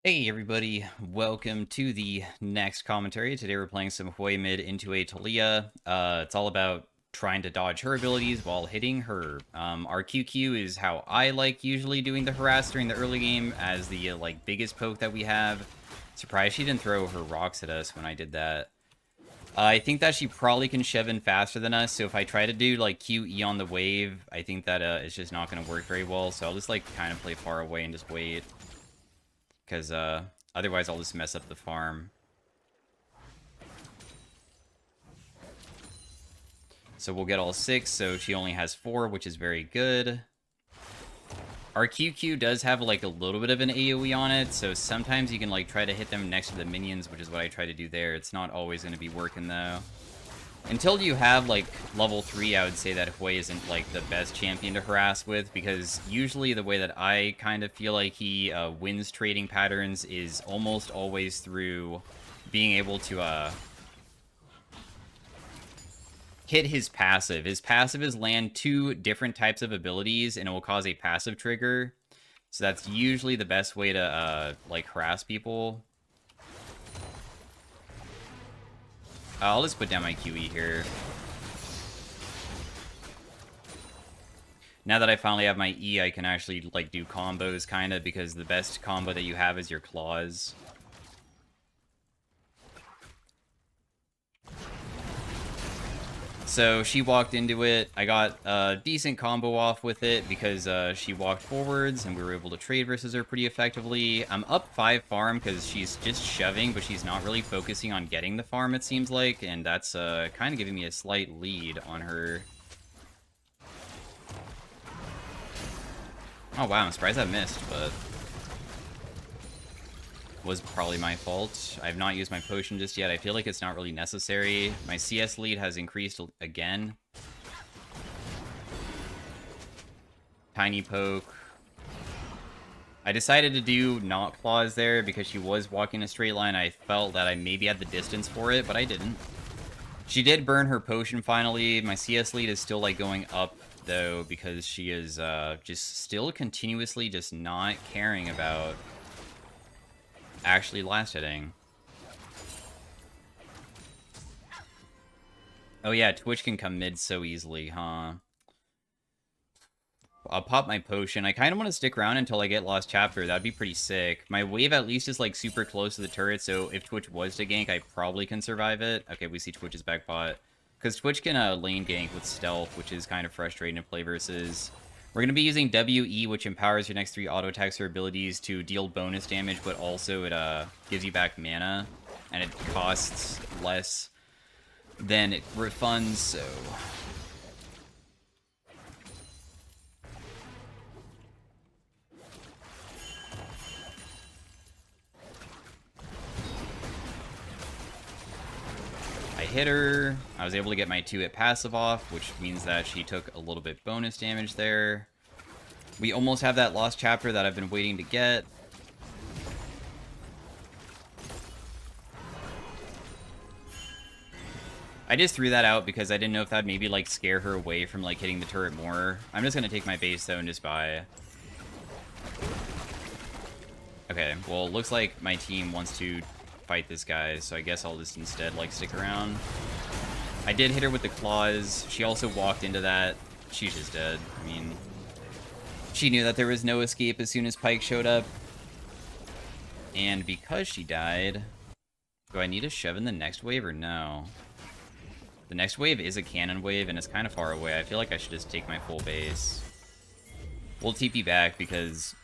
Hey everybody, welcome to the next commentary. Today we're playing some Hwei mid into a Talia. It's all about trying to dodge her abilities while hitting her. Our QQ is how I like usually doing the harass during the early game as the biggest poke that we have. Surprised she didn't throw her rocks at us when I did that. I think that she probably can shove in faster than us, so if I try to do like QE on the wave, I think that it's just not going to work very well, so I'll just kind of play far away and just wait. Because otherwise I'll just mess up the farm. So we'll get all 6, so she only has 4, which is very good. Our QQ does have like a little bit of an AoE on it, so sometimes you can try to hit them next to the minions, which is what I try to do there. It's not always going to be working though. Until you have level 3, I would say that Hwei isn't the best champion to harass with, because usually the way that I kind of feel like he wins trading patterns is almost always through being able to hit his passive. His passive is land 2 different types of abilities, and it will cause a passive trigger. So that's usually the best way to harass people. I'll just put down my QE here. Now that I finally have my E, I can actually do combos kind of, because the best combo that you have is your claws. So she walked into it. I got a decent combo off with it because she walked forwards and we were able to trade versus her pretty effectively. I'm up 5 farm because she's just shoving, but she's not really focusing on getting the farm, it seems like. And that's kind of giving me a slight lead on her. Oh, wow. I'm surprised I missed, but was probably my fault. I have not used my potion just yet. I feel like it's not really necessary. My CS lead has increased again. Tiny poke. I decided to do not claws there because she was walking a straight line. I felt that I maybe had the distance for it, but I didn't. She did burn her potion finally. My CS lead is still going up though, because she is just still continuously just not caring about actually last hitting. Oh yeah, Twitch can come mid so easily, huh? I'll pop my potion. I kind of want to stick around until I get Lost Chapter. That'd be pretty sick. My wave at least is super close to the turret, so if Twitch was to gank, I probably can survive it. Okay, we see Twitch's back bot. Because Twitch can lane gank with stealth, which is kind of frustrating to play versus. We're going to be using WE, which empowers your next 3 auto attacks or abilities to deal bonus damage, but also it gives you back mana, and it costs less than it refunds, so. I hit her. I was able to get my 2-hit passive off, which means that she took a little bit bonus damage there. We almost have that Lost Chapter that I've been waiting to get. I just threw that out because I didn't know if that'd maybe scare her away from hitting the turret more. I'm just gonna take my base though and just buy. Okay, well, looks like my team wants to fight this guy, so I guess I'll just instead stick around. I did hit her with the claws. She also walked into that. She's just dead. I mean, she knew that there was no escape as soon as Pyke showed up. And because she died, do I need to shove in the next wave or no? The next wave is a cannon wave, and it's kind of far away. I feel like I should just take my full base. We'll TP back because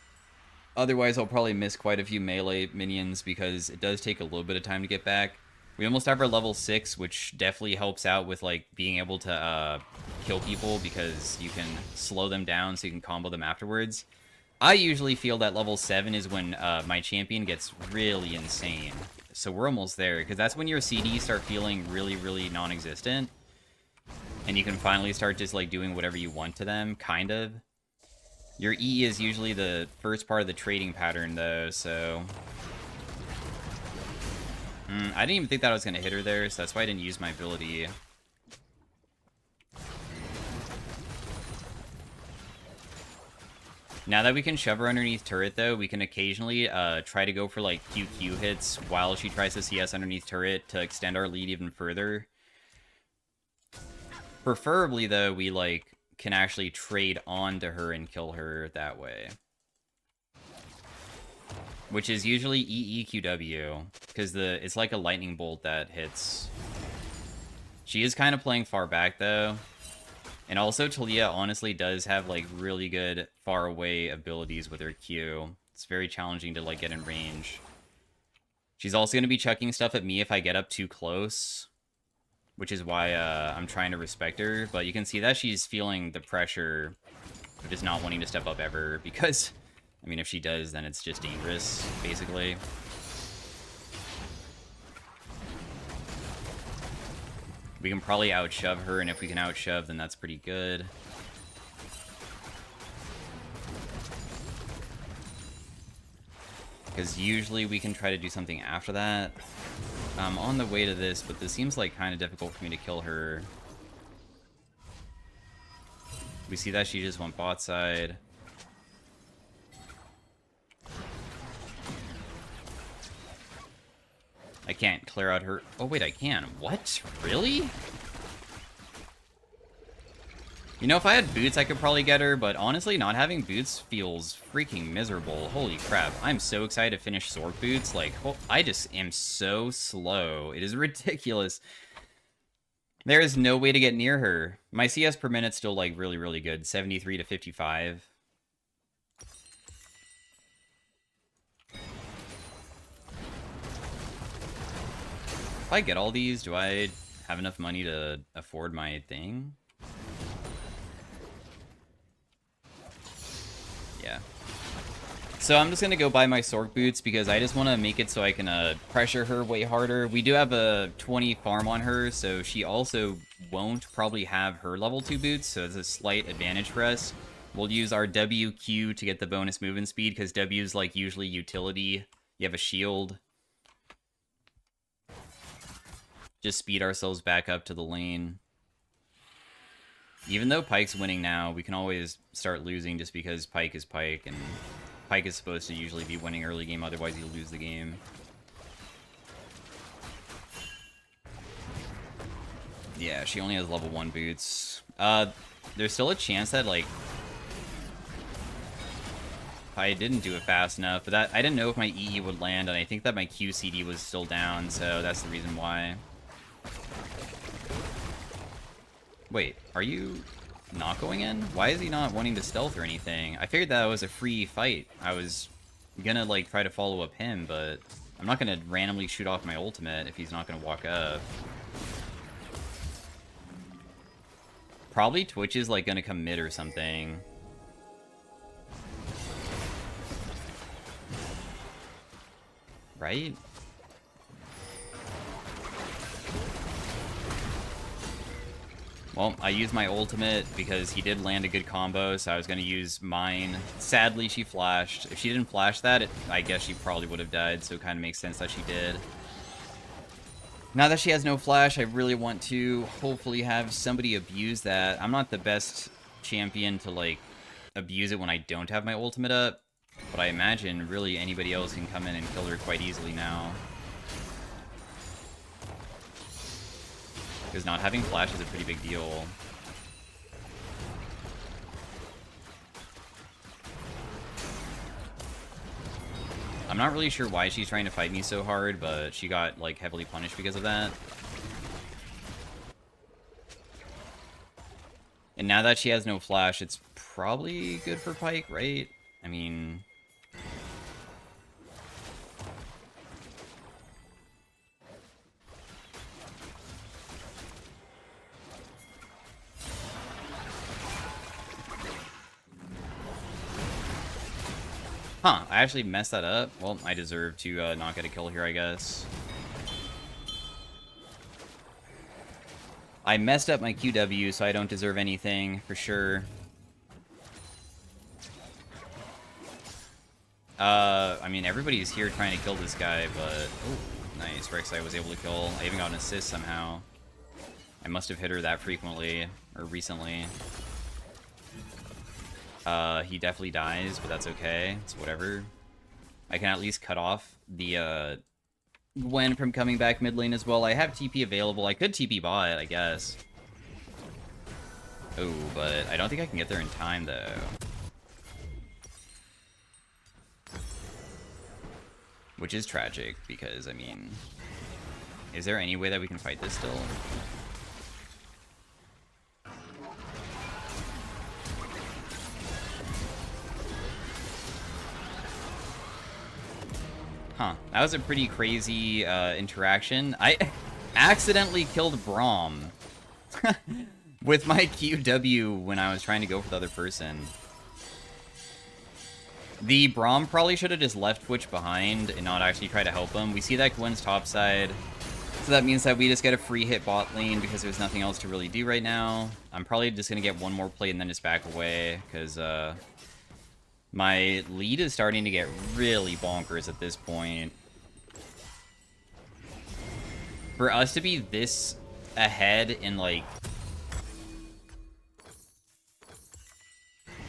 otherwise I'll probably miss quite a few melee minions because it does take a little bit of time to get back. We almost have our level 6, which definitely helps out with being able to kill people because you can slow them down so you can combo them afterwards. I usually feel that level 7 is when my champion gets really insane. So we're almost there, because that's when your CDs start feeling really, really non-existent. And you can finally start just doing whatever you want to them, kind of. Your E is usually the first part of the trading pattern, though, so. I didn't even think that I was going to hit her there, so that's why I didn't use my ability. Now that we can shove her underneath turret, though, we can occasionally try to go for, like, QQ hits while she tries to CS underneath turret to extend our lead even further. Preferably, though, we, like, can actually trade onto her and kill her that way. Which is usually EEQW, because it's like a lightning bolt that hits. She is kind of playing far back, though. And also, Talia honestly does have, like, really good far-away abilities with her Q. It's very challenging to, like, get in range. She's also going to be chucking stuff at me if I get up too close, which is why I'm trying to respect her. But you can see that she's feeling the pressure of just not wanting to step up ever, because, I mean, if she does, then it's just dangerous, basically. We can probably outshove her, and if we can outshove, then that's pretty good. Because usually we can try to do something after that. I'm on the way to this, but this seems like kind of difficult for me to kill her. We see that she just went bot side. I can't clear out her... Oh, wait, I can. What? Really? You know, if I had boots, I could probably get her, but honestly, not having boots feels freaking miserable. Holy crap. I'm so excited to finish Sork boots. Like, I just am so slow. It is ridiculous. There is no way to get near her. My CS per minute's still, like, really, really good. 73 to 55. If I get all these, do I have enough money to afford my thing? Yeah. So I'm just going to go buy my Sork boots because I just want to make it so I can pressure her way harder. We do have a 20 farm on her, so she also won't probably have her level 2 boots, so it's a slight advantage for us. We'll use our WQ to get the bonus movement speed because W is like usually utility. You have a shield. Just speed ourselves back up to the lane. Even though Pyke's winning now, we can always start losing just because Pyke is Pyke, and Pyke is supposed to usually be winning early game, otherwise you lose the game. Yeah, she only has level 1 boots. There's still a chance that, like, I didn't do it fast enough, but that I didn't know if my EE would land, and I think that my QCD was still down, so that's the reason why. Wait, are you not going in? Why is he not wanting to stealth or anything? I figured that was a free fight. I was gonna, like, try to follow up him, but I'm not gonna randomly shoot off my ultimate if he's not gonna walk up. Probably Twitch is, like, gonna come mid or something. Right? Well, I used my ultimate because he did land a good combo, so I was going to use mine. Sadly, she flashed. If she didn't flash that, I guess she probably would have died, so it kind of makes sense that she did. Now that she has no flash, I really want to hopefully have somebody abuse that. I'm not the best champion to, like, abuse it when I don't have my ultimate up, but I imagine really anybody else can come in and kill her quite easily now. Because not having flash is a pretty big deal. I'm not really sure why she's trying to fight me so hard, but she got, like, heavily punished because of that. And now that she has no flash, it's probably good for Pyke, right? I mean... Huh, I actually messed that up. Well, I deserve to not get a kill here, I guess. I messed up my QW, so I don't deserve anything, for sure. I mean, everybody's here trying to kill this guy, but... Oh, nice. Rek'Sai was able to kill. I even got an assist somehow. I must have hit her that frequently, or recently. He definitely dies, but that's okay. It's whatever. I can at least cut off the Gwen from coming back mid lane as well. I have TP available. I could TP bot, I guess. Oh, but I don't think I can get there in time, though. Which is tragic, because, I mean... Is there any way that we can fight this still? Huh. That was a pretty crazy interaction. I accidentally killed Braum with my QW when I was trying to go for the other person. The Braum probably should have just left Twitch behind and not actually try to help him. We see that Gwen's topside, so that means that we just get a free hit bot lane because there's nothing else to really do right now. I'm probably just going to get one more play and then just back away, because my lead is starting to get really bonkers at this point. For us to be this ahead in, like,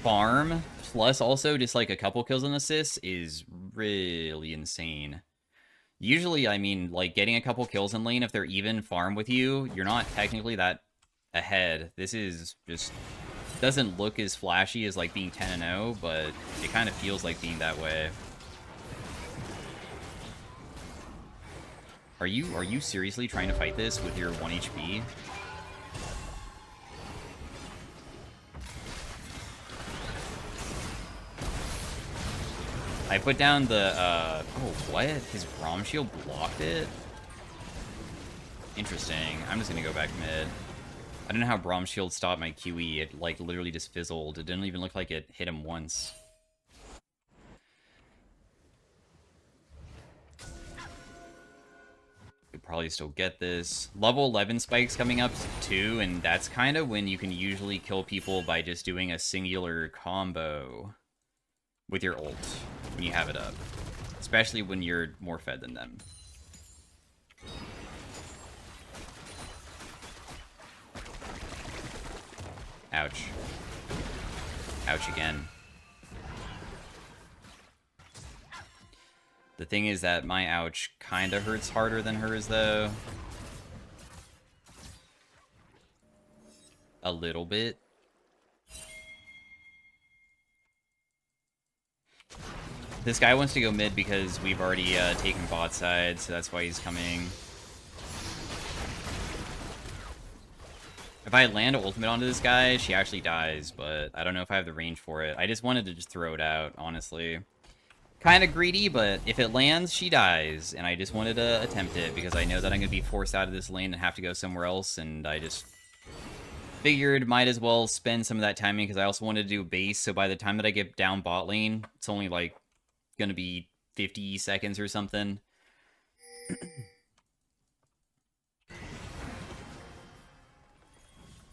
farm, plus also just, like, a couple kills and assists is really insane. Usually, I mean, like, getting a couple kills in lane, if they're even farm with you, you're not technically that ahead. This is just... doesn't look as flashy as, like, being 10-0, but it kind of feels like being that way. Are you seriously trying to fight this with your 1 HP? I put down the, oh, what? His Braum shield blocked it? Interesting. I'm just gonna go back mid. I don't know how Braum shield stopped my QE. It, like, literally just fizzled. It didn't even look like it hit him once. Could probably still get this. Level 11 spikes coming up too, and that's kind of when you can usually kill people by just doing a singular combo with your ult when you have it up. Especially when you're more fed than them. Ouch. Ouch again. The thing is that my ouch kinda hurts harder than hers, though. A little bit. This guy wants to go mid because we've already taken bot side, so that's why he's coming. If I land an ultimate onto this guy, she actually dies, but I don't know if I have the range for it. I just wanted to just throw it out, honestly. Kind of greedy, but if it lands, she dies, and I just wanted to attempt it because I know that I'm going to be forced out of this lane and have to go somewhere else, and I just figured might as well spend some of that timing because I also wanted to do base, so by the time that I get down bot lane, it's only like going to be 50 seconds or something.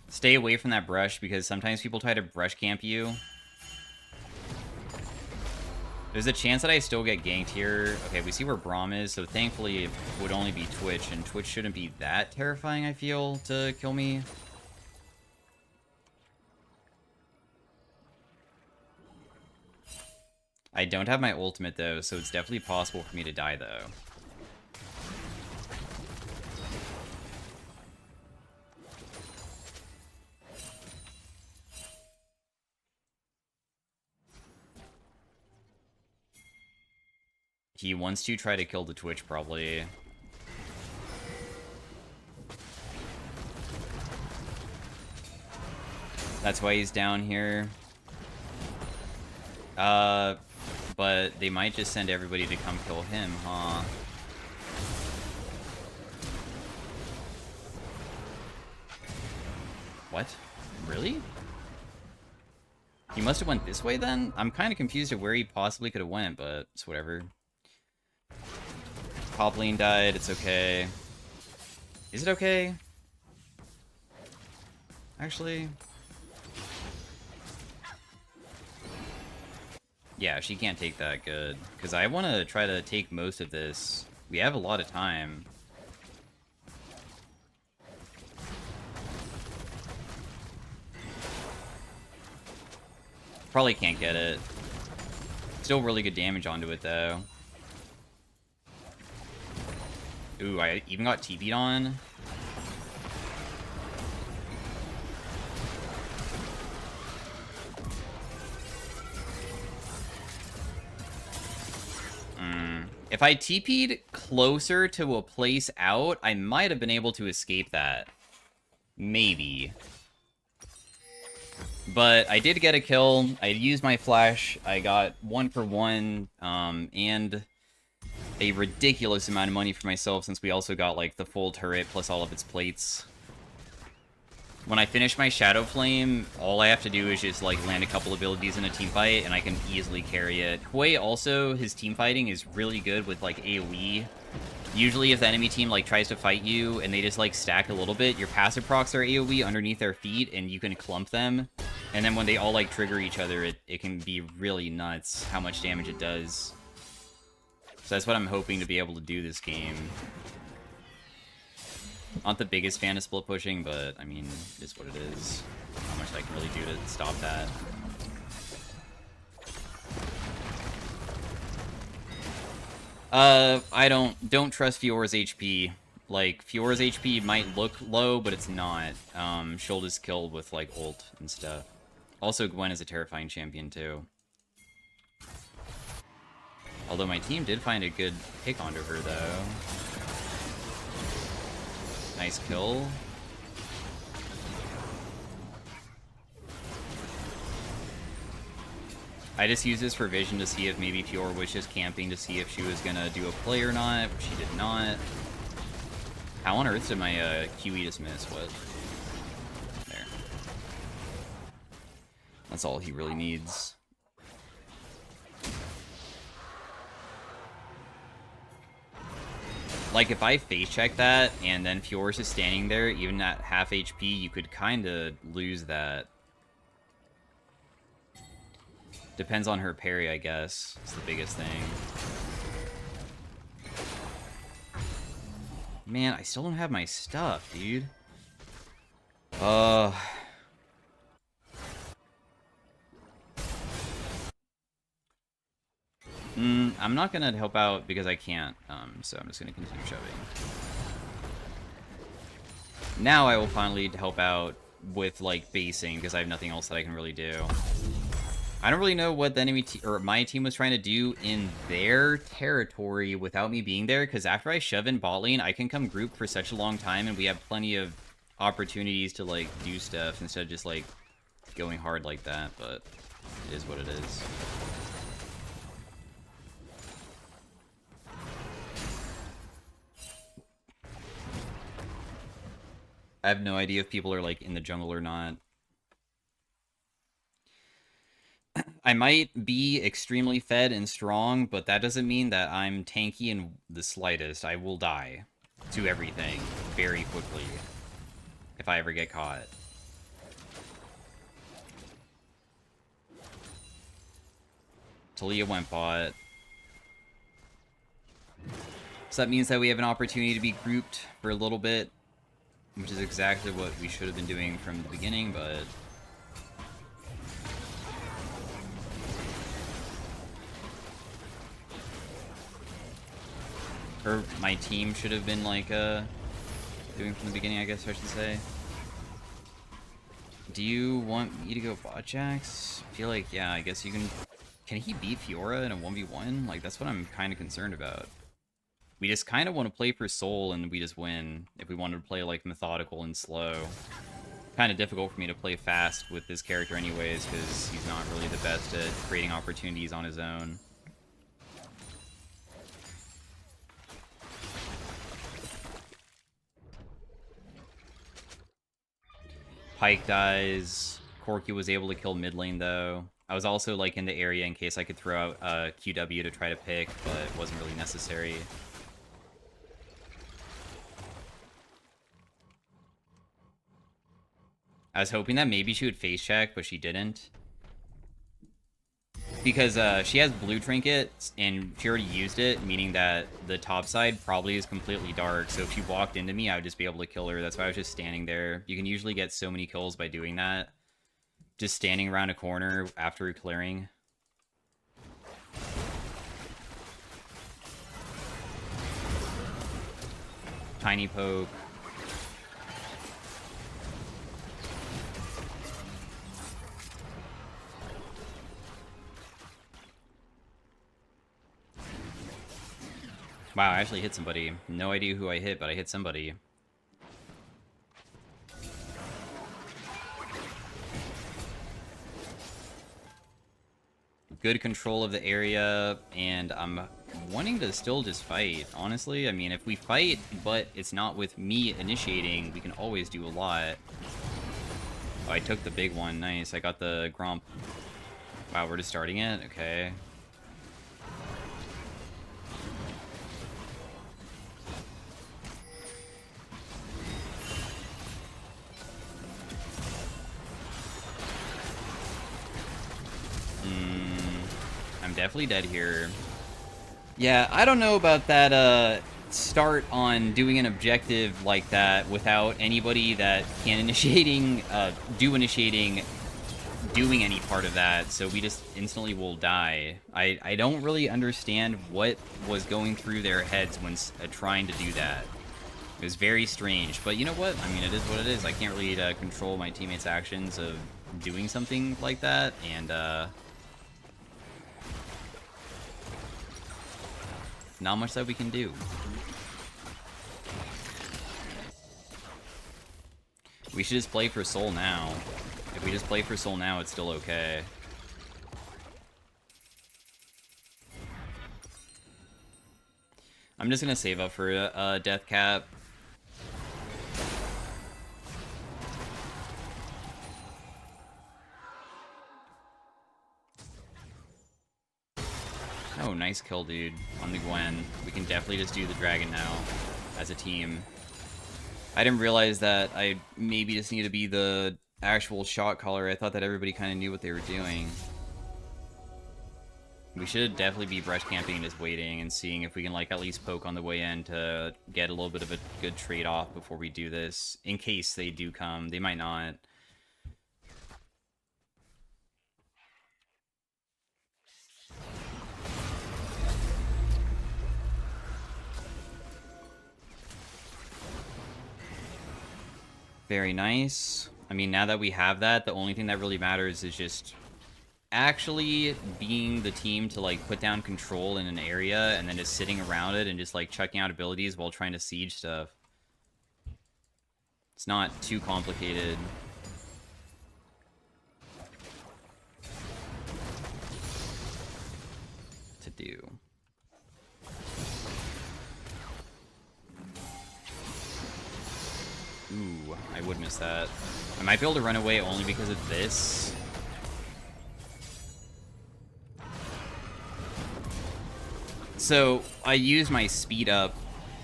Stay away from that brush because sometimes people try to brush camp you. There's a chance that I still get ganked here. Okay, we see where Braum is, so thankfully it would only be Twitch, and Twitch shouldn't be that terrifying, I feel, to kill me. I don't have my ultimate, though, so it's definitely possible for me to die, though. He wants to try to kill the Twitch, probably. That's why he's down here. But they might just send everybody to come kill him, huh? What? Really? He must have went this way, then? I'm kind of confused at where he possibly could have went, but it's whatever. Top lane died, it's okay. Is it okay? Actually... yeah, she can't take that good. Because I want to try to take most of this. We have a lot of time. Probably can't get it. Still really good damage onto it, though. Ooh, I even got TP'd on. If I TP'd closer to a place out, I might have been able to escape that. Maybe. But I did get a kill. I used my flash. I got 1 for 1, and a ridiculous amount of money for myself since we also got, like, the full turret plus all of its plates. When I finish my Shadow Flame, all I have to do is just, like, land a couple abilities in a team fight, and I can easily carry it. Hwei also, his team fighting is really good with, like, AoE. Usually if the enemy team, like, tries to fight you, and they just, like, stack a little bit, your passive procs are AoE underneath their feet, and you can clump them. And then when they all, like, trigger each other, it can be really nuts how much damage it does. So that's what I'm hoping to be able to do this game. Not the biggest fan of split pushing, but, I mean, it is what it is. Not much I can really do to stop that. I don't trust Fiora's HP. Like, Fiora's HP might look low, but it's not. She'll just kill with, like, ult and stuff. Also, Gwen is a terrifying champion, too. Although my team did find a good pick onto her, though. Nice kill. I just used this for vision to see if maybe Fiora was just camping to see if she was gonna do a play or not. She did not. How on earth did my QE just miss? What? There. That's all he really needs. Like, if I face check that, and then Fiora's just standing there, even at half HP, you could kind of lose that. Depends on her parry, I guess. It's the biggest thing. Man, I still don't have my stuff, dude. I'm not gonna help out because I can't, so I'm just gonna continue shoving. Now I will finally help out with, like, basing, because I have nothing else that I can really do. I don't really know what the enemy or my team was trying to do in their territory without me being there, because after I shove in bot lane, I can come group for such a long time, and we have plenty of opportunities to, like, do stuff instead of just, like, going hard like that, but it is what it is. I have no idea if people are, like, in the jungle or not. I might be extremely fed and strong, but that doesn't mean that I'm tanky in the slightest. I will die to everything very quickly if I ever get caught. Talia went bot. So that means that we have an opportunity to be grouped for a little bit, which is exactly what we should have been doing from the beginning, but... Or my team should have been, like, doing from the beginning, I guess I should say. Do you want me to go bot Jax? I feel like, yeah, I guess you can... Can he beat Fiora in a 1v1? Like, that's what I'm kind of concerned about. We just kind of want to play for soul and we just win. If we wanted to play, like, methodical and slow. Kind of difficult for me to play fast with this character anyways, because he's not really the best at creating opportunities on his own. Pyke dies. Corki was able to kill mid lane, though. I was also, like, in the area in case I could throw out QW to try to pick, but it wasn't really necessary. I was hoping that maybe she would face check, but she didn't. Because she has blue trinkets, and she already used it, meaning that the top side probably is completely dark, so if she walked into me, I would just be able to kill her. That's why I was just standing there. You can usually get so many kills by doing that. Just standing around a corner after clearing. Tiny poke. Wow, I actually hit somebody. No idea who I hit, but I hit somebody. Good control of the area, and I'm wanting to still just fight, honestly. I mean, if we fight, but it's not with me initiating, we can always do a lot. Oh, I took the big one. Nice. I got the Gromp. Wow, we're just starting it? Okay. I'm definitely dead here. Yeah, I don't know about that, start on doing an objective like that without anybody that can do initiating doing any part of that, so we just instantly will die. I don't really understand what was going through their heads when trying to do that. It was very strange, but you know what? I mean, it is what it is. I can't really control my teammates' actions of doing something like that, and not much that we can do. We should just play for soul now. If we just play for soul now, it's still okay. I'm just gonna save up for a death cap. Oh, nice kill, dude, on the Gwen. We can definitely just do the dragon now as a team. I didn't realize that I maybe just need to be the actual shot caller. I thought that everybody kind of knew what they were doing. We should definitely be brush camping and just waiting and seeing if we can, like, at least poke on the way in to get a little bit of a good trade-off before we do this. In case they do come. They might not. Very nice. I mean, now that we have that, the only thing that really matters is just actually being the team to, like, put down control in an area and then just sitting around it and just, like, chucking out abilities while trying to siege stuff. It's not too complicated. To do. Ooh, I would miss that. I might be able to run away only because of this. So, I used my speed up,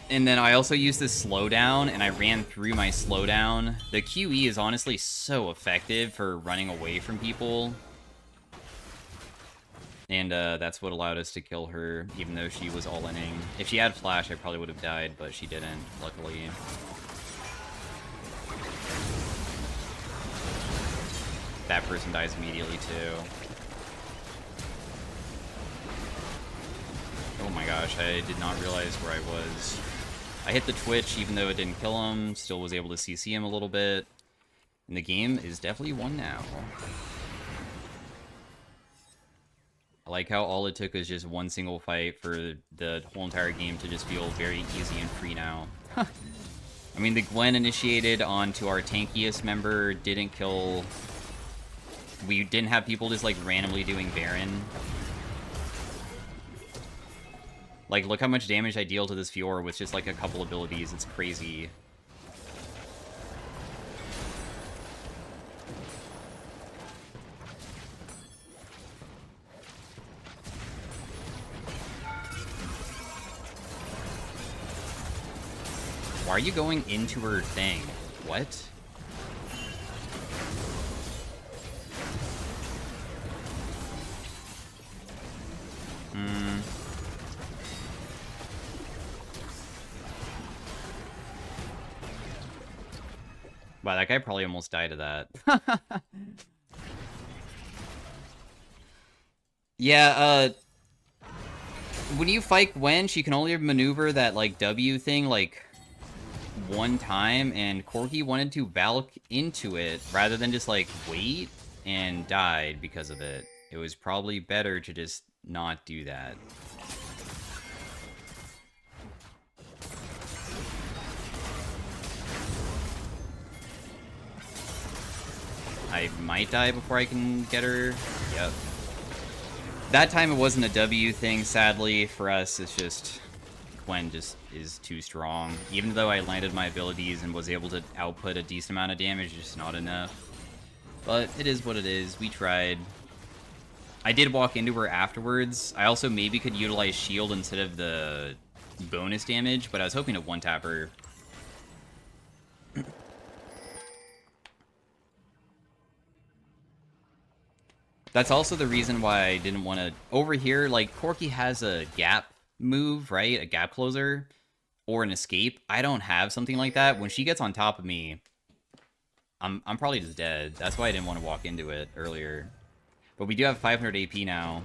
and then I also used this slowdown, and I ran through my slowdown. The QE is honestly so effective for running away from people. And that's what allowed us to kill her, even though she was all-inning. If she had flash, I probably would have died, but she didn't, luckily. That person dies immediately, too. Oh my gosh, I did not realize where I was. I hit the Twitch, even though it didn't kill him. Still was able to CC him a little bit. And the game is definitely won now. I like how all it took was just one single fight for the whole entire game to just feel very easy and free now. I mean, the Gwen initiated onto our tankiest member, didn't kill... We didn't have people just, like, randomly doing Baron. Like, look how much damage I deal to this Fiora with just, like, a couple abilities. It's crazy. Why are you going into her thing? What? Wow, that guy probably almost died of that. Yeah, when you fight Gwen, she can only maneuver that, like, W thing, like, one time, and Corki wanted to Valk into it rather than just, like, wait, and died because of it. It was probably better to just not do that. I might die before I can get her. Yep. That time it wasn't a W thing, sadly. For us, it's just... Gwen just is too strong. Even though I landed my abilities and was able to output a decent amount of damage, just not enough. But it is what it is. We tried. I did walk into her afterwards. I also maybe could utilize shield instead of the bonus damage, but I was hoping to one-tap her. That's also the reason why I didn't want to... Over here, like, Corki has a gap move, right? A gap closer. Or an escape. I don't have something like that. When she gets on top of me, I'm probably just dead. That's why I didn't want to walk into it earlier. But we do have 500 AP now.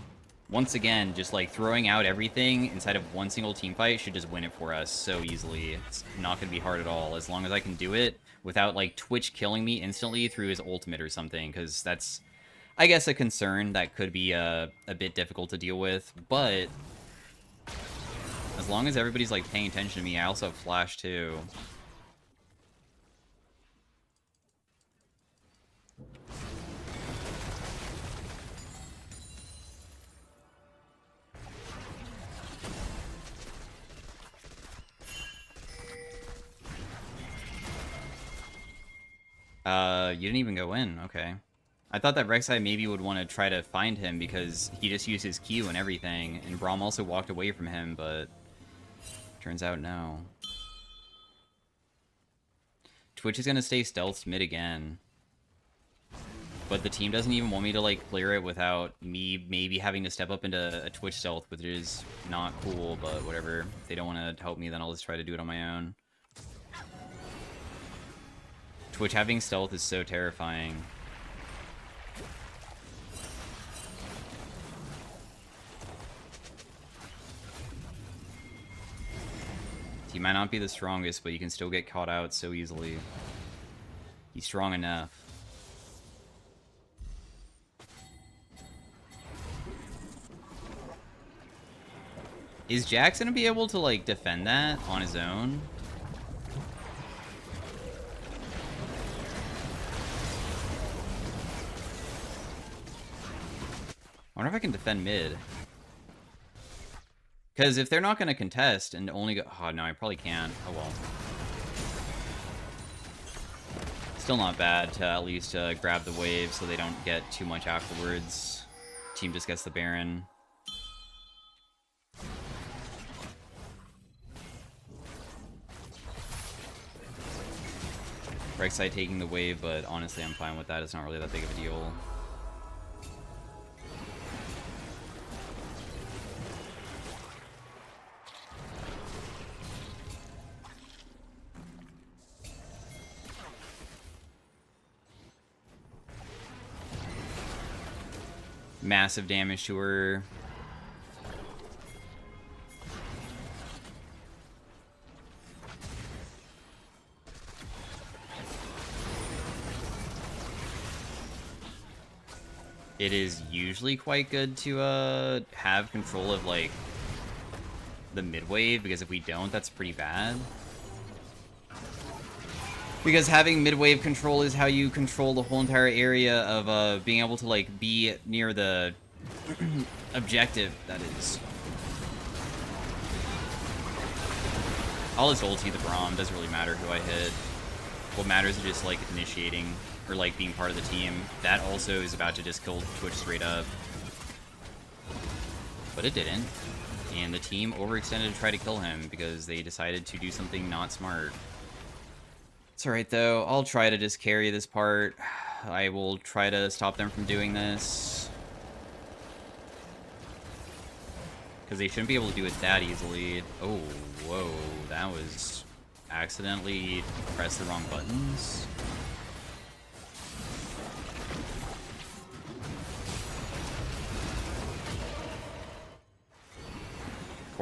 Once again, just, like, throwing out everything inside of one single team fight should just win it for us so easily. It's not going to be hard at all, as long as I can do it without, like, Twitch killing me instantly through his ultimate or something, because that's... I guess a concern that could be a bit difficult to deal with, but as long as everybody's like paying attention to me, I also have flash too. You didn't even go in, okay. I thought that Rek'Sai maybe would want to try to find him because he just used his Q and everything, and Braum also walked away from him, but turns out no. Twitch is going to stay stealth mid again. But the team doesn't even want me to, like, clear it without me maybe having to step up into a Twitch stealth, which is not cool, but whatever. If they don't want to help me, then I'll just try to do it on my own. Twitch having stealth is so terrifying. He might not be the strongest, but you can still get caught out so easily. He's strong enough. Is Jax gonna be able to, like, defend that on his own? I wonder if I can defend mid. Because if they're not going to contest and only go... Oh, no, I probably can. Oh, well. Still not bad to at least grab the wave so they don't get too much afterwards. Team just gets the Baron. Rek'Sai taking the wave, but honestly, I'm fine with that. It's not really that big of a deal. Massive damage to her. It is usually quite good to have control of, like, the mid wave, because if we don't, that's pretty bad. Because having mid-wave control is how you control the whole entire area of being able to, like, be near the objective, that is. I'll just ulti the Braum, doesn't really matter who I hit. What matters is just, like, initiating, or, like, being part of the team. That also is about to just kill Twitch straight up. But it didn't. And the team overextended to try to kill him because they decided to do something not smart. It's alright though, I'll try to just carry this part. I will try to stop them from doing this. Because they shouldn't be able to do it that easily. Oh, whoa, that was... accidentally pressed the wrong buttons.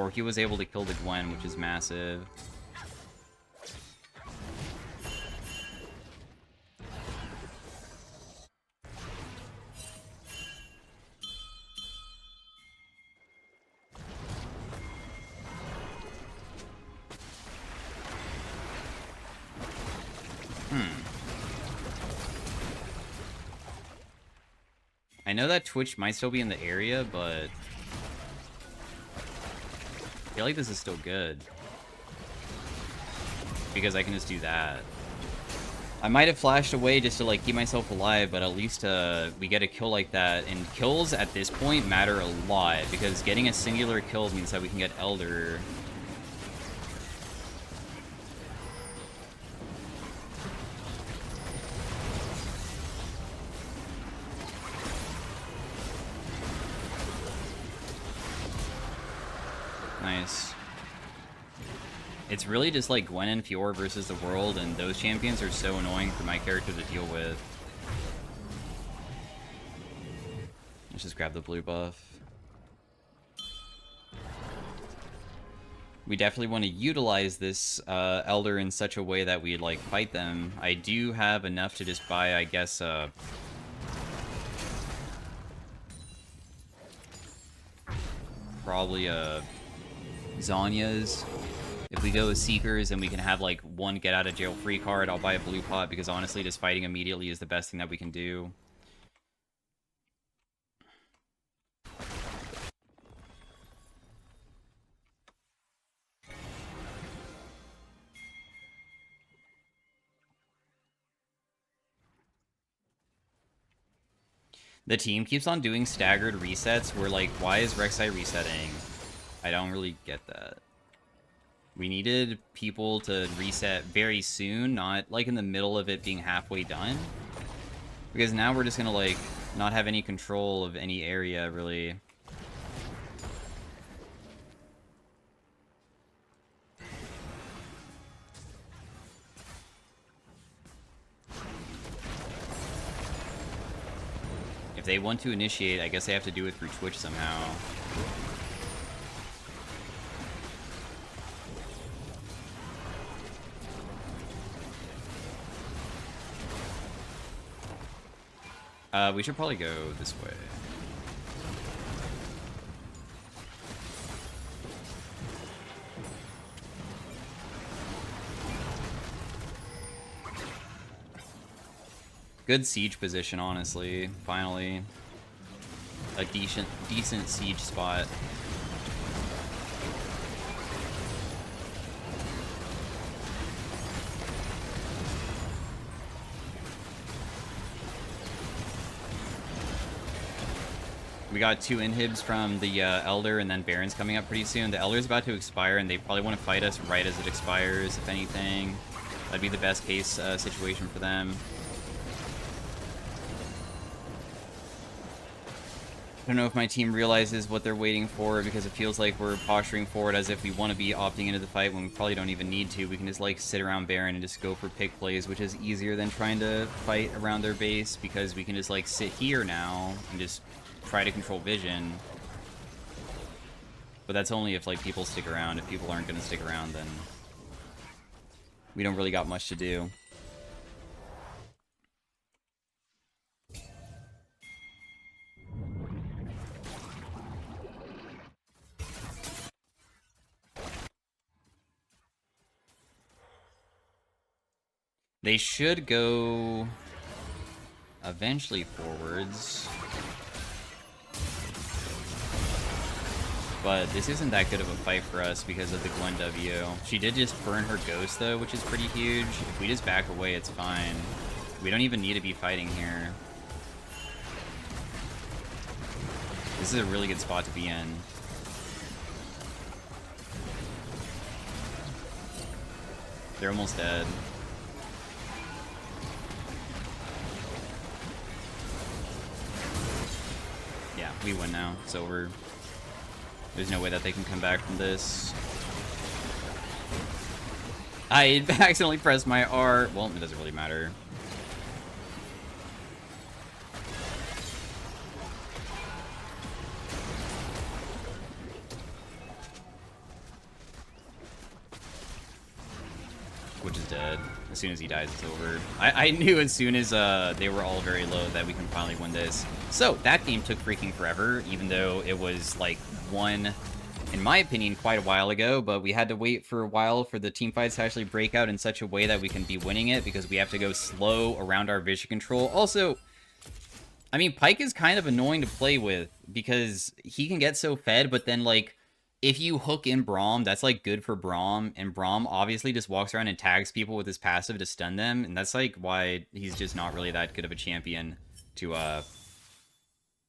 Corki was able to kill the Gwen, which is massive. I know that Twitch might still be in the area, but I feel like this is still good. Because I can just do that. I might have flashed away just to like keep myself alive, but at least we get a kill like that. And kills at this point matter a lot, because getting a singular kill means that we can get Elder. Nice. It's really just like Gwen and Fiora versus the world, and those champions are so annoying for my character to deal with. Let's just grab the blue buff. We definitely want to utilize this Elder in such a way that we like fight them. I do have enough to just buy, I guess, probably Zanya's. If we go with Seekers and we can have like one get out of jail free card, I'll buy a blue pot, because honestly just fighting immediately is the best thing that we can do. The team keeps on doing staggered resets. We're like, why is Rek'Sai resetting? I don't really get that. We needed people to reset very soon, not like in the middle of it being halfway done. Because now we're just gonna like not have any control of any area, really. If they want to initiate, I guess they have to do it through Twitch somehow. We should probably go this way. Good siege position, honestly. Finally. A decent siege spot. We got 2 inhibs from the Elder, and then Baron's coming up pretty soon. The Elder's about to expire, and they probably want to fight us right as it expires, if anything. That'd be the best case situation for them. I don't know if my team realizes what they're waiting for, because it feels like we're posturing forward as if we want to be opting into the fight when we probably don't even need to. We can just like sit around Baron and just go for pick plays, which is easier than trying to fight around their base, because we can just like sit here now and just try to control vision. But that's only if like people stick around. If people aren't going to stick around, then we don't really got much to do. They should go eventually forwards. But this isn't that good of a fight for us because of the Gwen W. She did just burn her ghost though, which is pretty huge. If we just back away, it's fine. We don't even need to be fighting here. This is a really good spot to be in. They're almost dead. Yeah, we win now. It's over. There's no way that they can come back from this. I accidentally pressed my R. Well, it doesn't really matter. which is dead. As soon as he dies, it's over. I knew as soon as they were all very low that we can finally win this. So, that game took freaking forever, even though it was, like, won, in my opinion, quite a while ago, but we had to wait for a while for the team fights to actually break out in such a way that we can be winning it, because we have to go slow around our vision control. Also, I mean, Pyke is kind of annoying to play with, because he can get so fed, but then, like, if you hook in Braum, that's, like, good for Braum, and Braum obviously just walks around and tags people with his passive to stun them, and that's, like, why he's just not really that good of a champion to,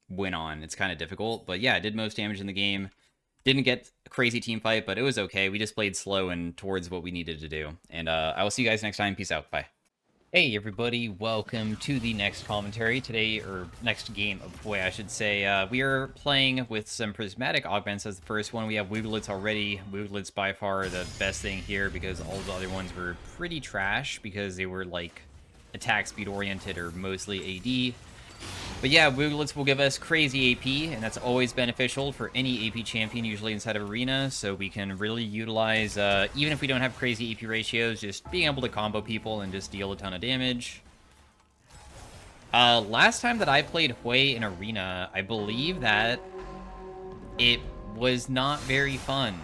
win on. It's kind of difficult, but yeah, it did most damage in the game. Didn't get a crazy team fight, but it was okay. We just played slow and towards what we needed to do, and I will see you guys next time. Peace out. Bye. Hey everybody, welcome to the next commentary today, or next game of Hwei, I should say. We are playing with some prismatic augments as the first one. We have Wooglets already. Wooglets by far the best thing here because all the other ones were pretty trash because they were like attack speed oriented or mostly AD. But yeah, Wooglets will give us crazy AP, and that's always beneficial for any AP champion, usually inside of Arena, so we can really utilize, even if we don't have crazy AP ratios, just being able to combo people and just deal a ton of damage. Last time that I played Hwei in Arena, I believe that it was not very fun.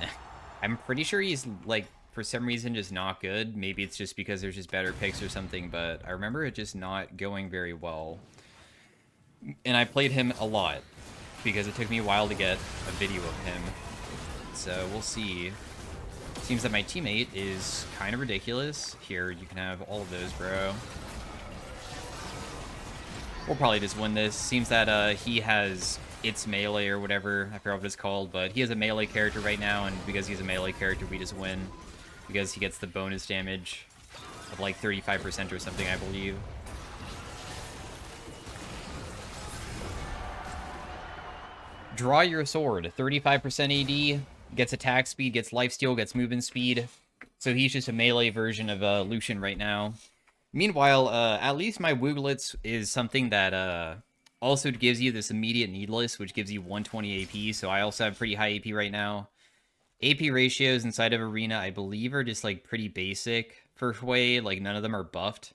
I'm pretty sure he's, like, for some reason just not good. Maybe it's just because there's just better picks or something, but I remember it just not going very well. And I played him a lot, because it took me a while to get a video of him. So, we'll see. Seems that my teammate is kind of ridiculous. Here, you can have all of those, bro. We'll probably just win this. Seems that he has its melee or whatever. I forgot what it's called, but he has a melee character right now, and because he's a melee character, we just win. Because he gets the bonus damage of like 35% or something, I believe. Draw your sword, 35% AD, gets attack speed, gets lifesteal, gets movement speed. So he's just a melee version of Lucian right now. Meanwhile, at least my Wooglets is something that also gives you this immediate needless, which gives you 120 AP, so I also have pretty high AP right now. AP ratios inside of Arena, I believe, are just like pretty basic for Hwei, like none of them are buffed.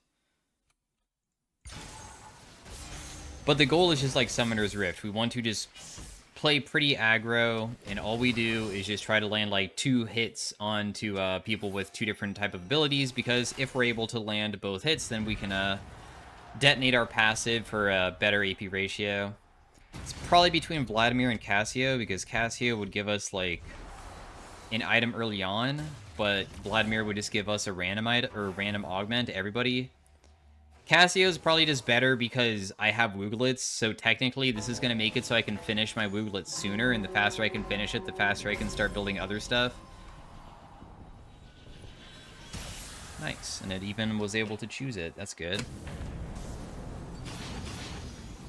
But the goal is just like Summoner's Rift. We want to just play pretty aggro, and all we do is just try to land like 2 hits onto people with 2 different type of abilities, because if we're able to land both hits, then we can detonate our passive for a better AP ratio. It's probably between Vladimir and Cassio, because Cassio would give us like an item early on, but Vladimir would just give us a random item or random augment to everybody. Cassio's probably just better because I have Wooglets, so technically this is going to make it so I can finish my Wooglets sooner, and the faster I can finish it, the faster I can start building other stuff. Nice, and it even was able to choose it. That's good.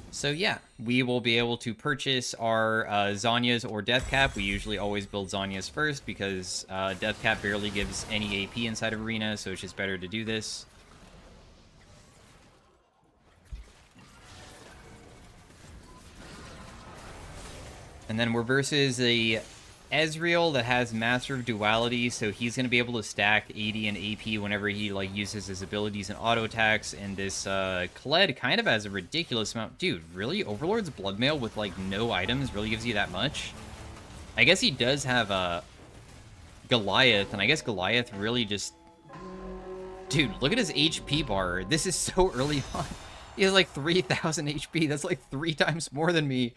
So yeah, we will be able to purchase our Zhonya's or Deathcap. We usually always build Zhonya's first because Deathcap barely gives any AP inside of Arena, so it's just better to do this. And then we're versus a Ezreal that has Master of Duality, so he's going to be able to stack AD and AP whenever he like uses his abilities and auto attacks. And this Kled kind of has a ridiculous amount. Dude, really? Overlord's Bloodmail with like no items really gives you that much? I guess he does have Goliath, and I guess Goliath really just... Dude, look at his HP bar. This is so early on. He has like 3,000 HP. That's like 3 times more than me.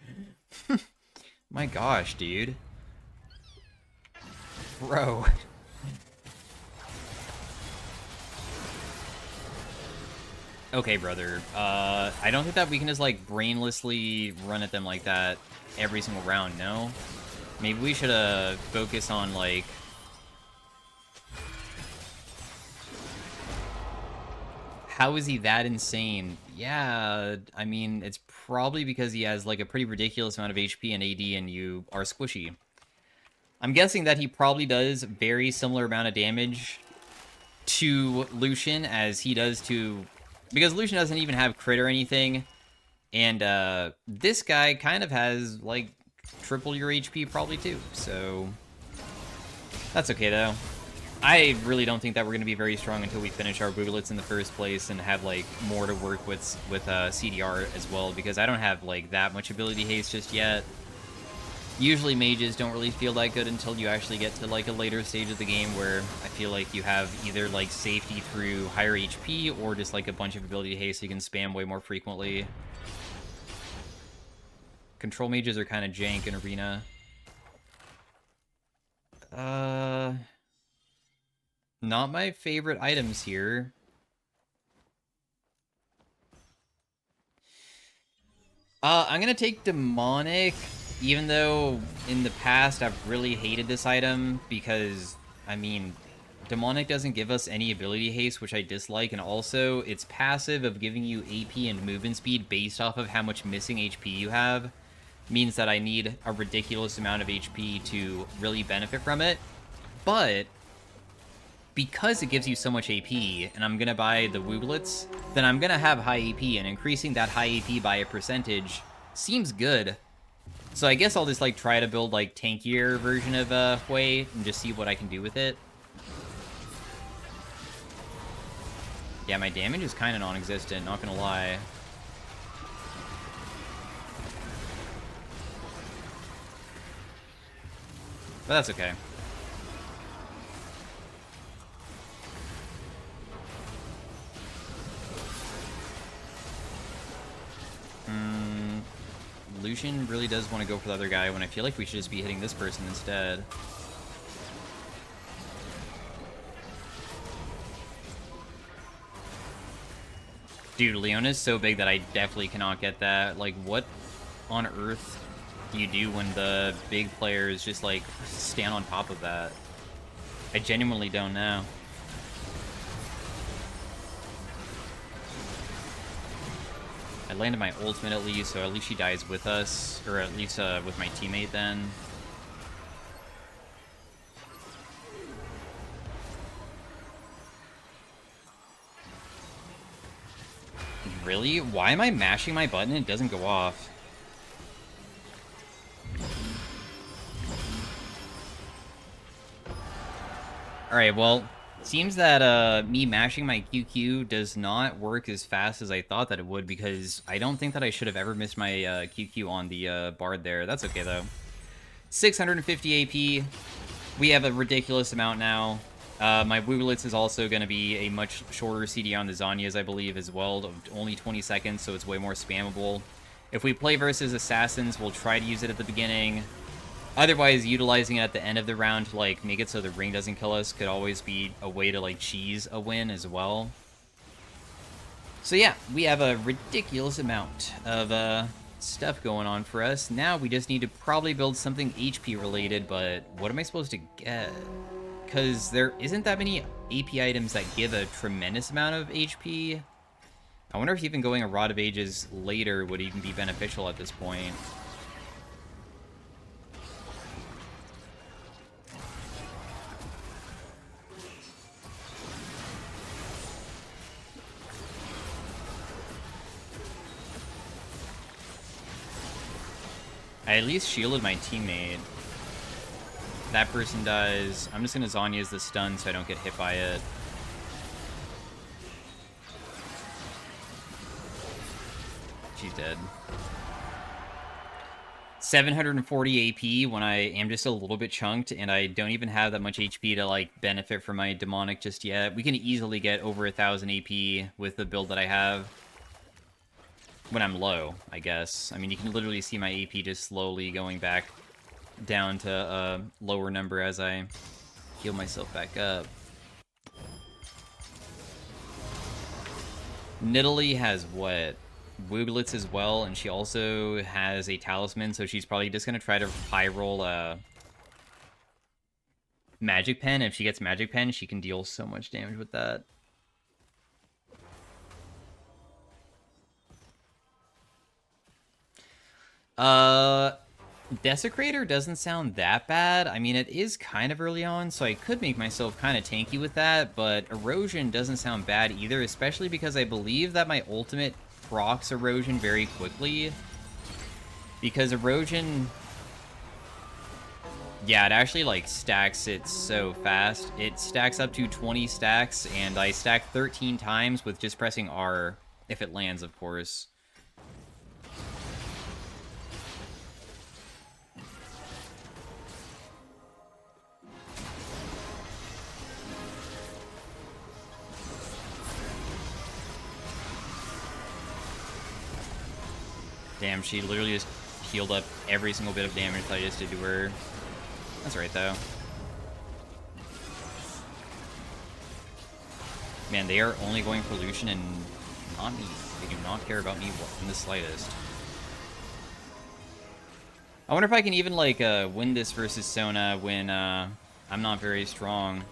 My gosh, dude. Bro. Okay, brother. I don't think that we can just, like, brainlessly run at them like that every single round, no? Maybe we should, focus on, like... How is he that insane? Yeah, I mean, it's probably because he has, like, a pretty ridiculous amount of HP and AD, and you are squishy. I'm guessing that he probably does very similar amount of damage to Lucian as he does to... Because Lucian doesn't even have crit or anything, and, this guy kind of has, like, triple your HP probably, too, so... That's okay, though. I really don't think that we're going to be very strong until we finish our booglets in the first place and have, like, more to work with CDR as well, because I don't have, like, that much ability haste just yet. Usually mages don't really feel that good until you actually get to, like, a later stage of the game where I feel like you have either, like, safety through higher HP or just, like, a bunch of ability haste so you can spam way more frequently. Control mages are kind of jank in Arena. Not my favorite items here. I'm gonna take Demonic, even though in the past I've really hated this item because, I mean, Demonic doesn't give us any ability haste, which I dislike, and also its passive of giving you AP and movement speed based off of how much missing HP you have means that I need a ridiculous amount of HP to really benefit from it. But because it gives you so much AP, and I'm gonna buy the Wooglets, then I'm gonna have high AP, and increasing that high AP by a percentage seems good. So I guess I'll just, like, try to build, like, tankier version of Hwei and just see what I can do with it. Yeah, my damage is kind of non-existent, not gonna lie. But that's okay. Lucian really does want to go for the other guy when I feel like we should just be hitting this person instead. Dude, Leona's so big that I definitely cannot get that. Like, what on earth do you do when the big players just, like, stand on top of that? I genuinely don't know. I landed my ultimate at least, so at least she dies with us, or at least with my teammate then. Really? Why am I mashing my button and it doesn't go off? Alright, well, seems that me mashing my QQ does not work as fast as I thought that it would, because I don't think that I should have ever missed my QQ on the Bard there. That's okay, though. 650 AP. We have a ridiculous amount now. My Wooglets is also going to be a much shorter CD on the Zanyas, I believe, as well. Only 20 seconds, so it's way more spammable. If we play versus Assassins, we'll try to use it at the beginning. Otherwise, utilizing it at the end of the round to, like, make it so the ring doesn't kill us could always be a way to, like, cheese a win as well. So yeah, we have a ridiculous amount of stuff going on for us. Now we just need to probably build something HP related, but what am I supposed to get? Because there isn't that many AP items that give a tremendous amount of HP. I wonder if even going a Rod of Ages later would even be beneficial at this point. I at least shielded my teammate. That person dies. I'm just gonna Zanya's the stun so I don't get hit by it. She's dead. 740 AP when I am just a little bit chunked, and I don't even have that much HP to, like, benefit from my demonic just yet. We can easily get over 1,000 AP with the build that I have. When I'm low, I guess. I mean, you can literally see my AP just slowly going back down to a lower number as I heal myself back up. Nidalee has what? Wooglets as well, and she also has a talisman, so she's probably just gonna try to high roll a Magic Pen. If she gets Magic Pen, she can deal so much damage with that. Desecrator doesn't sound that bad. I mean, it is kind of early on, so I could make myself kind of tanky with that, but Erosion doesn't sound bad either, especially because I believe that my ultimate procs Erosion very quickly. Because Erosion Yeah, it actually, like, stacks it so fast. It stacks up to 20 stacks, and I stacked 13 times with just pressing R, if it lands, of course. Damn, she literally just healed up every single bit of damage that I just did to her. That's right, though. Man, they are only going for Lucian and not me. They do not care about me in the slightest. I wonder if I can even, like, win this versus Sona when, I'm not very strong.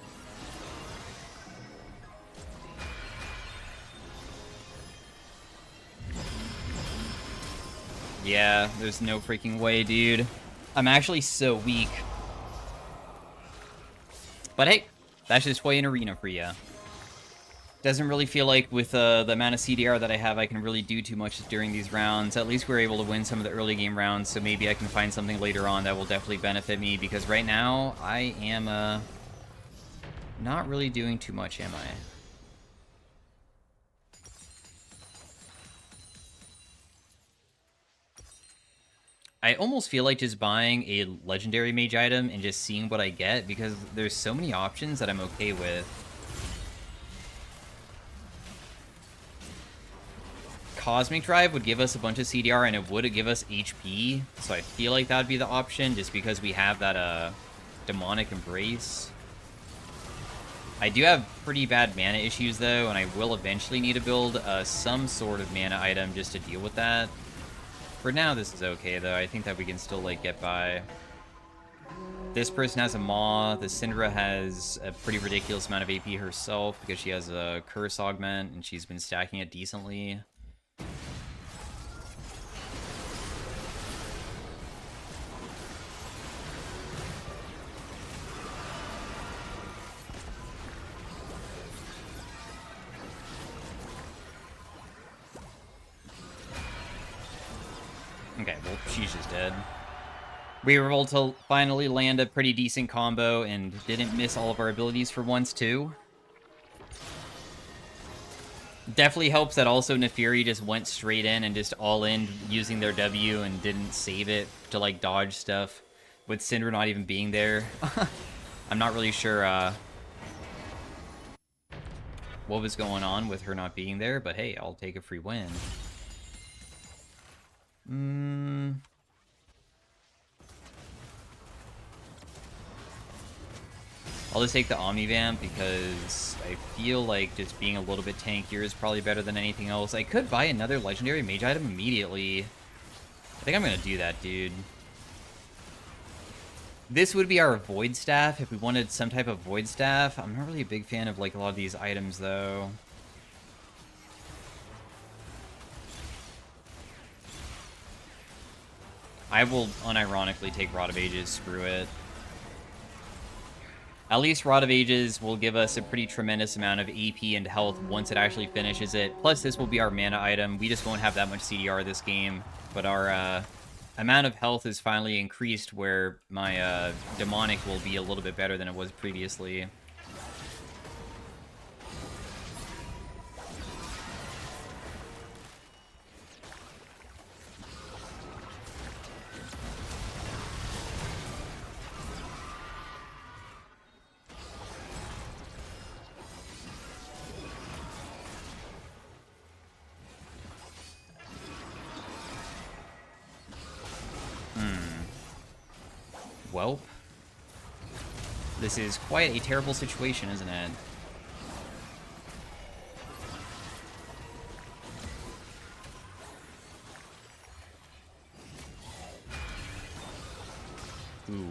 Yeah, there's no freaking way, dude. I'm actually so weak. But hey, that's just Hwei in Arena for ya. Doesn't really feel like with the amount of CDR that I have, I can really do too much during these rounds. At least we're able to win some of the early game rounds, so maybe I can find something later on that will definitely benefit me, because right now, I am, not really doing too much, am I? I almost feel like just buying a legendary mage item and just seeing what I get, because there's so many options that I'm okay with. Cosmic Drive would give us a bunch of CDR and it would give us HP, so I feel like that would be the option, just because we have that demonic embrace. I do have pretty bad mana issues though, and I will eventually need to build some sort of mana item just to deal with that. For now, this is okay, though. I think that we can still, like, get by. This person has a Maw. The Syndra has a pretty ridiculous amount of AP herself because she has a Curse Augment, and she's been stacking it decently. Okay, well, she's just dead. We were able to finally land a pretty decent combo and didn't miss all of our abilities for once, too. Definitely helps that also Neferi just went straight in and just all in using their W and didn't save it to, like, dodge stuff, with Syndra not even being there. I'm not really sure what was going on with her not being there, but hey, I'll take a free win. I'll just take the Omnivamp because I feel like just being a little bit tankier is probably better than anything else. I could buy another legendary mage item immediately. I think I'm gonna do that, dude. This would be our Void Staff if we wanted some type of Void Staff. I'm not really a big fan of, like, a lot of these items, though. I will unironically take Rod of Ages, screw it. At least Rod of Ages will give us a pretty tremendous amount of AP and health once it actually finishes it. Plus, this will be our mana item. We just won't have that much CDR this game, but our amount of health is finally increased where my demonic will be a little bit better than it was previously. Well, this is quite a terrible situation, isn't it? Ooh.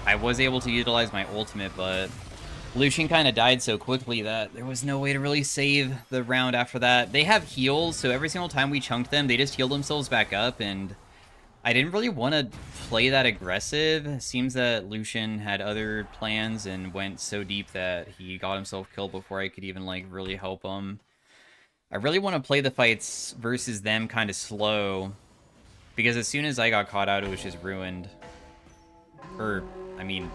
I was able to utilize my ultimate, but Lucian kind of died so quickly that there was no way to really save the round after that. They have heals, so every single time we chunked them, they just healed themselves back up, and I didn't really want to play that aggressive. It seems that Lucian had other plans and went so deep that he got himself killed before I could even, like, really help him. I really want to play the fights versus them kind of slow, Because as soon as I got caught out, it was just ruined. Or, I mean,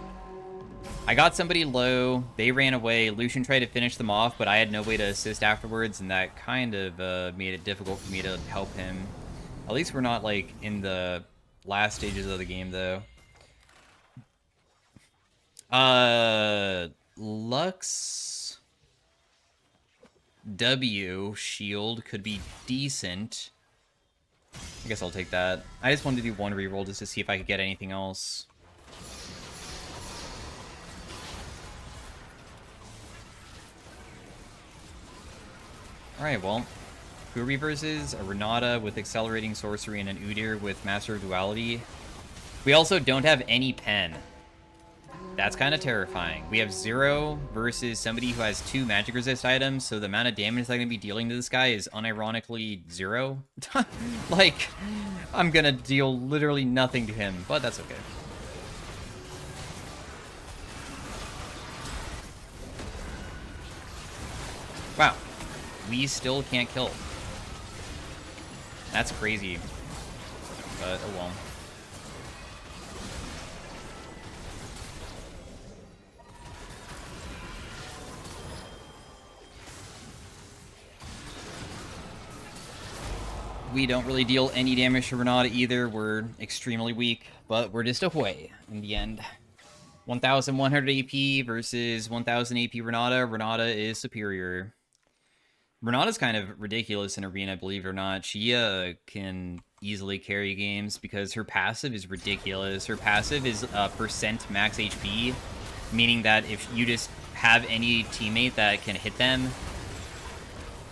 I got somebody low, they ran away, Lucian tried to finish them off, but I had no way to assist afterwards, and that kind of made it difficult for me to help him. At least we're not, like, in the last stages of the game, though. Lux W shield could be decent. I guess I'll take that. I just wanted to do one reroll just to see if I could get anything else. Alright, well, Hwei versus a Renata with Accelerating Sorcery and an Udyr with Master of Duality. We also don't have any pen. That's kind of terrifying. We have 0 versus somebody who has 2 magic resist items, so the amount of damage that I'm going to be dealing to this guy is unironically 0. Like, I'm going to deal literally nothing to him, but that's okay. Wow. We still can't kill. That's crazy. But, oh well. We don't really deal any damage to Renata either. We're extremely weak, but we're just a Hwei in the end. 1,100 AP versus 1,000 AP Renata. Renata is superior. Renata's kind of ridiculous in Arena, believe it or not. She can easily carry games because her passive is ridiculous. Her passive is percent max HP, meaning that if you just have any teammate that can hit them,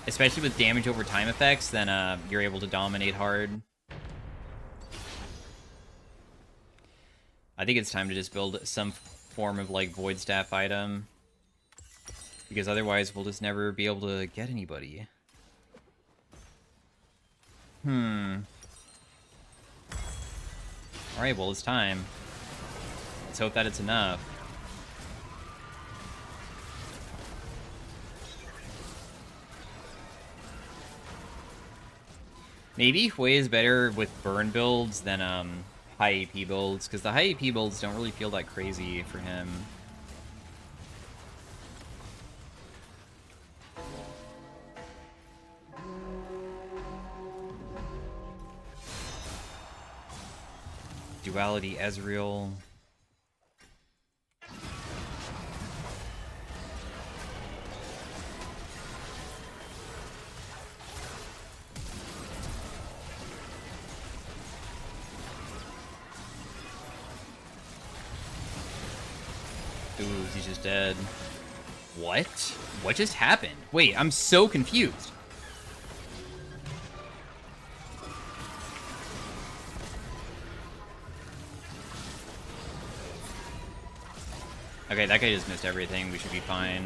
especially with damage over time effects, then you're able to dominate hard. I think it's time to just build some form of, like, Void Staff item. Because otherwise, we'll just never be able to get anybody. Alright, well, it's time. Let's hope that it's enough. Maybe Hwei is better with burn builds than high AP builds, because the high AP builds don't really feel that crazy for him. Duality Ezreal. Ooh, he's just dead. What? What just happened? Wait, I'm so confused. Okay, that guy just missed everything. We should be fine.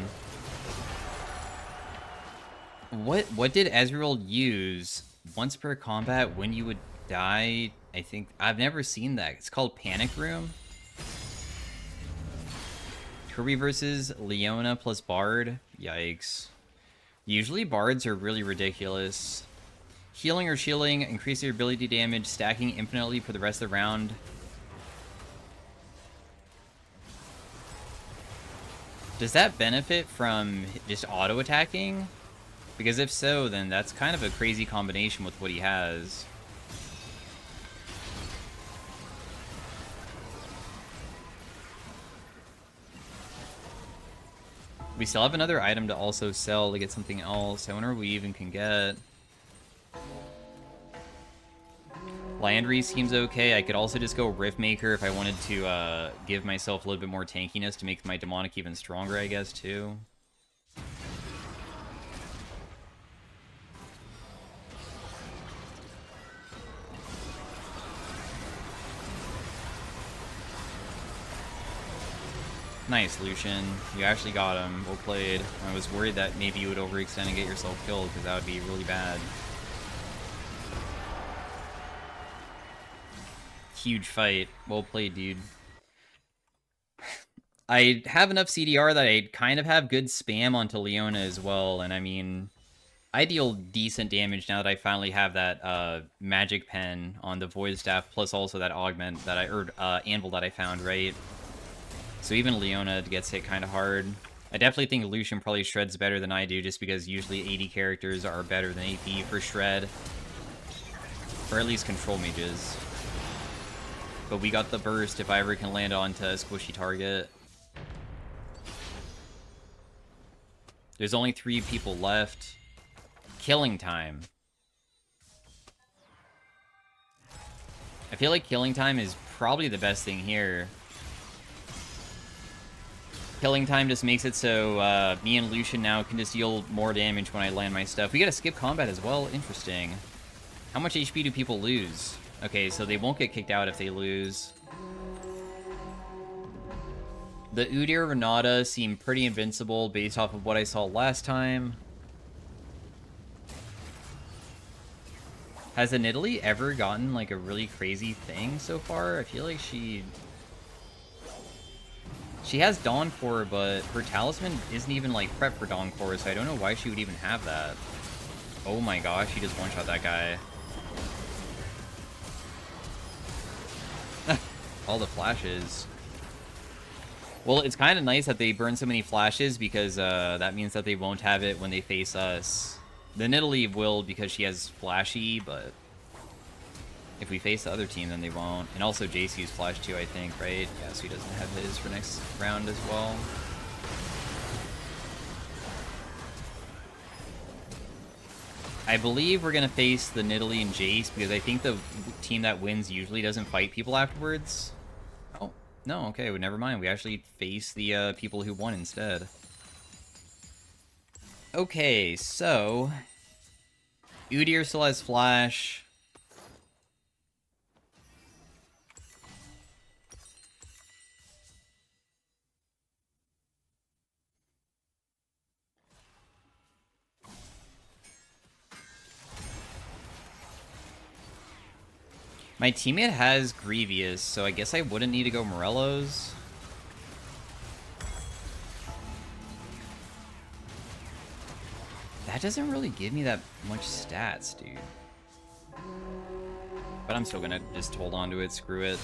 What did Ezreal use once per combat when you would die? I think I've never seen that. It's called Panic Room. Kirby versus Leona plus Bard. Yikes. Usually Bards are really ridiculous. Healing or shielding, increase your ability damage, stacking infinitely for the rest of the round. Does that benefit from just auto-attacking? Because if so, then that's kind of a crazy combination with what he has. We still have another item to also sell to get something else. I wonder what we even can get. Landry seems okay. I could also just go Riftmaker if I wanted to give myself a little bit more tankiness to make my Demonic even stronger, I guess, too. Nice, Lucian. You actually got him. Well played. I was worried that maybe you would overextend and get yourself killed, because that would be really bad. Huge fight. Well played, dude. I have enough CDR that I kind of have good spam onto Leona as well, and I mean, I deal decent damage now that I finally have that magic pen on the void staff, plus also that augment that anvil that I found, right? So even Leona gets hit kind of hard. I definitely think Lucian probably shreds better than I do, just because usually 80 characters are better than AP for shred. Or at least control mages. But we got the burst if I ever can land onto a squishy target. There's only 3 people left. Killing time. I feel like killing time is probably the best thing here. Killing time just makes it so me and Lucian now can just deal more damage when I land my stuff. We gotta skip combat as well. Interesting. How much HP do people lose? Okay, so they won't get kicked out if they lose. The Udyr Renata seem pretty invincible based off of what I saw last time. Has Italy ever gotten like a really crazy thing so far? I feel like she has Dawncore, but her talisman isn't even like prepped for Dawncore, so I don't know why she would even have that. Oh my gosh, she just one-shot that guy. All the flashes. Well, it's kind of nice that they burn so many flashes, because that means that they won't have it when they face us. The Nidalee will, because she has flashy, but if we face the other team, then they won't. And also JC's flash too, I think, right? Yeah, so he doesn't have his for next round as well. I believe we're going to face the Nidalee and Jace, because I think the team that wins usually doesn't fight people afterwards. Oh, no, okay, well, never mind. We actually face the people who won instead. Okay, so Udyr still has flash. My teammate has Grievous, so I guess I wouldn't need to go Morello's. That doesn't really give me that much stats, dude. But I'm still gonna just hold on to it, screw it.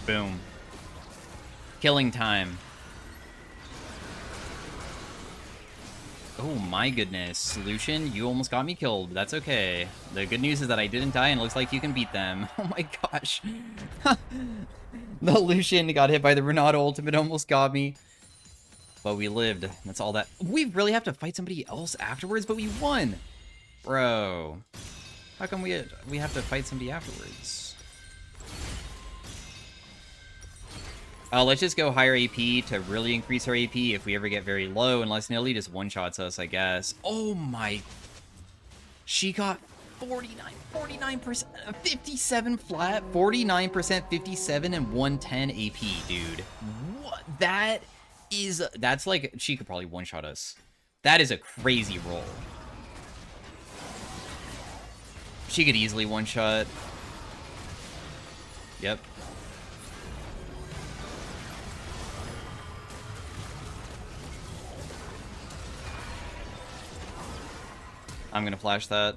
Boom. Killing time. Oh my goodness. Solution, you almost got me killed. That's okay. The good news is that I didn't die and it looks like you can beat them. Oh my gosh. The Lucian got hit by the Renata ultimate, almost got me. But we lived. That's all that. We really have to fight somebody else afterwards, but we won. Bro. How come we have to fight somebody afterwards? Let's just go higher AP to really increase our AP if we ever get very low, unless Nilly just one-shots us, I guess. Oh my... She got 49%, 57 flat, 49%, 57, and 110 AP, dude. What? That's like... She could probably one-shot us. That is a crazy roll. She could easily one-shot. Yep. I'm gonna flash that.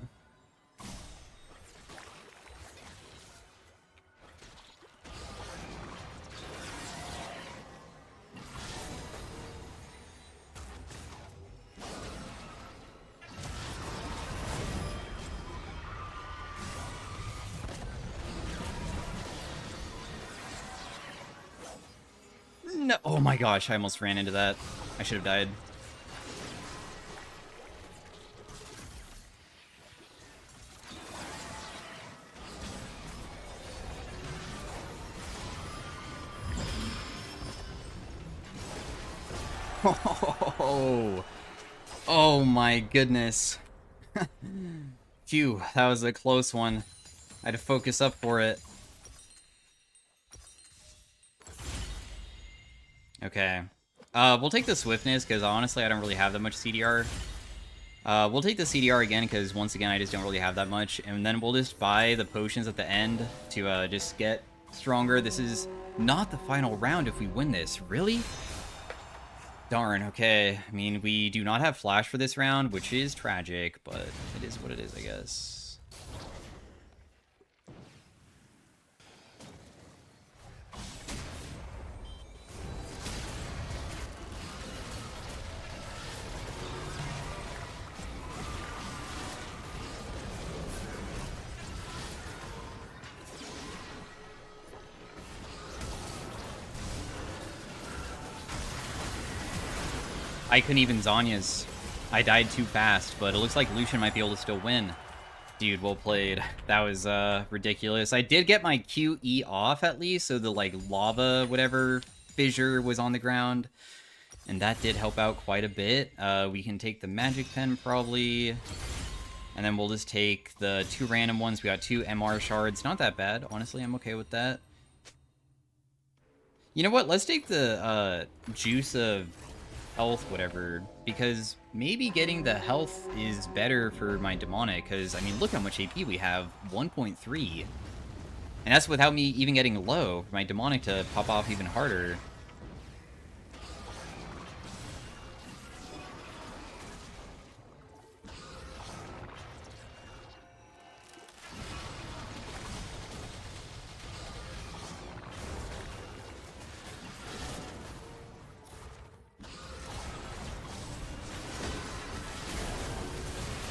No, oh my gosh, I almost ran into that. I should have died. Oh, oh my goodness. Phew, that was a close one. I had to focus up for it. Okay. We'll take the swiftness, because honestly, I don't really have that much CDR. We'll take the CDR again, because once again, I just don't really have that much. And then we'll just buy the potions at the end to just get stronger. This is not the final round if we win this. Really? Darn, okay. I mean, we do not have flash for this round, which is tragic, but it is what it is, I guess. I couldn't even Zanya's. I died too fast, but it looks like Lucian might be able to still win. Dude, well played. That was ridiculous. I did get my QE off at least, so the like lava whatever fissure was on the ground, and that did help out quite a bit. We can take the magic pen probably, and then we'll just take the 2 random ones. We got 2 MR shards. Not that bad, honestly. I'm okay with that. You know what? Let's take the juice of health, whatever, because maybe getting the health is better for my demonic, because, I mean, look how much AP we have, 1.3. And that's without me even getting low, for my demonic to pop off even harder.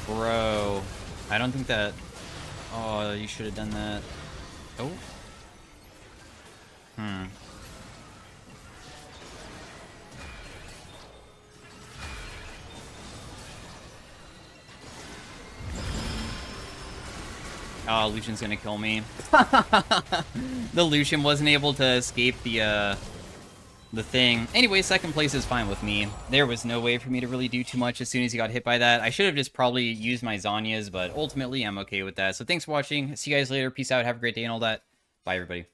Bro, I don't think that... Oh, you should have done that. Oh. Oh, Lucian's gonna kill me. The Lucian wasn't able to escape the thing. Anyway, second place is fine with me. There was no way for me to really do too much as soon as he got hit by that. I should have just probably used my Zanyas, but ultimately I'm okay with that. So thanks for watching. See you guys later. Peace out. Have a great day and all that. Bye, everybody.